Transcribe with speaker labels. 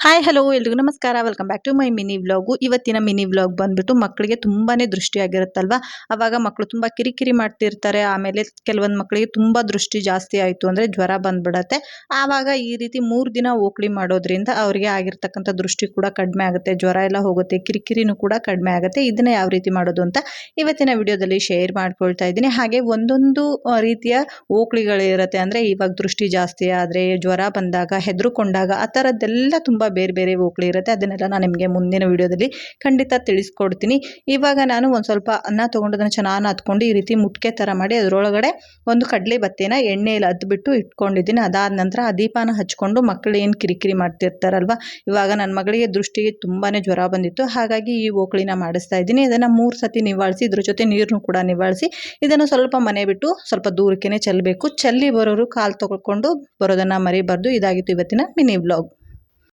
Speaker 1: Hi hello ಎಲ್ರಿಗೂ ನಮಸ್ಕಾರ. Welcome back to my mini vlog. ಇವತ್ತಿನ ಮಿನಿ ವ್ಲಾಗ್ ಬಂದ್ಬಿಟ್ಟು ಮಕ್ಕಳಿಗೆ ತುಂಬಾನೇ ದೃಷ್ಟಿಯಾಗಿರುತ್ತಲ್ವಾ, ಅವಾಗ ಮಕ್ಕಳು ತುಂಬ ಕಿರಿಕಿರಿ ಮಾಡ್ತಿರ್ತಾರೆ. ಆಮೇಲೆ ಕೆಲವೊಂದು ಮಕ್ಕಳಿಗೆ ತುಂಬ ದೃಷ್ಟಿ ಜಾಸ್ತಿ ಆಯಿತು ಅಂದರೆ ಜ್ವರ ಬಂದ್ಬಿಡತ್ತೆ. ಆವಾಗ ಈ ರೀತಿ 3 ದಿನ ಓಕಳಿ ಮಾಡೋದ್ರಿಂದ ಅವರಿಗೆ ಆಗಿರ್ತಕ್ಕಂಥ ದೃಷ್ಟಿ ಕೂಡ ಕಡಿಮೆ ಆಗುತ್ತೆ, ಜ್ವರ ಎಲ್ಲ ಹೋಗುತ್ತೆ, ಕಿರಿಕಿರಿನೂ ಕೂಡ ಕಡಿಮೆ ಆಗುತ್ತೆ. ಇದನ್ನ ಯಾವ ರೀತಿ ಮಾಡೋದು ಅಂತ ಇವತ್ತಿನ ವಿಡಿಯೋದಲ್ಲಿ ಶೇರ್ ಮಾಡ್ಕೊಳ್ತಾ ಇದ್ದೀನಿ. ಹಾಗೆ ಒಂದೊಂದು ರೀತಿಯ ಓಕಳಿಗಳಿರುತ್ತೆ, ಅಂದರೆ ಇವಾಗ ದೃಷ್ಟಿ ಜಾಸ್ತಿ ಆದರೆ, ಜ್ವರ ಬಂದಾಗ, ಹೆದರುಕೊಂಡಾಗ, ಆ ಥರದ್ದೆಲ್ಲ ತುಂಬ ಬೇರೆ ಬೇರೆ ಓಕಳಿ ಇರುತ್ತೆ. ಅದನ್ನೆಲ್ಲ ನಾನು ನಿಮಗೆ ಮುಂದಿನ ವಿಡಿಯೋದಲ್ಲಿ ಖಂಡಿತ ತಿಳಿಸ್ಕೊಡ್ತೀನಿ. ಇವಾಗ ನಾನು ಒಂದು ಸ್ವಲ್ಪ ಅನ್ನ ತೊಗೊಂಡು ಅದನ್ನು ಚೆನ್ನಾಗಿ ನಾದ್ಕೊಂಡು ಈ ರೀತಿ ಮುಟ್ಕೆ ಥರ ಮಾಡಿ ಅದರೊಳಗಡೆ ಒಂದು ಕಡಲೆ ಬತ್ತೆನ ಎಣ್ಣೆಯಲ್ಲಿ ಅದ್ಬಿಟ್ಟು ಇಟ್ಕೊಂಡಿದ್ದೀನಿ. ಅದಾದ ನಂತರ ಆ ದೀಪನ ಹಚ್ಕೊಂಡು ಮಕ್ಕಳು ಏನು ಕಿರಿಕಿರಿ ಮಾಡ್ತಿರ್ತಾರಲ್ವ, ಇವಾಗ ನನ್ನ ಮಗಳಿಗೆ ದೃಷ್ಟಿಗೆ ತುಂಬಾ ಜ್ವರ ಬಂದಿತ್ತು, ಹಾಗಾಗಿ ಈ ಓಕಳಿನ ಮಾಡಿಸ್ತಾ ಇದ್ದೀನಿ. ಇದನ್ನು 3 ಸತಿ ನಿವಾಳಿಸಿ, ಇದ್ರ ಜೊತೆ ನೀರನ್ನು ಕೂಡ ನಿವಾಳಿಸಿ, ಇದನ್ನು ಸ್ವಲ್ಪ ಮನೆ ಬಿಟ್ಟು ಸ್ವಲ್ಪ ದೂರಕ್ಕೆ ಚೆಲ್ಲಬೇಕು. ಚೆಲ್ಲಿ ಬರೋರು ಕಾಲು ತೊಳ್ಕೊಂಡು ಬರೋದನ್ನು ಮರಿಬಾರ್ದು. ಇದಾಗಿತ್ತು ಇವತ್ತಿನ ಮಿನಿ ವ್ಲಾಗ್.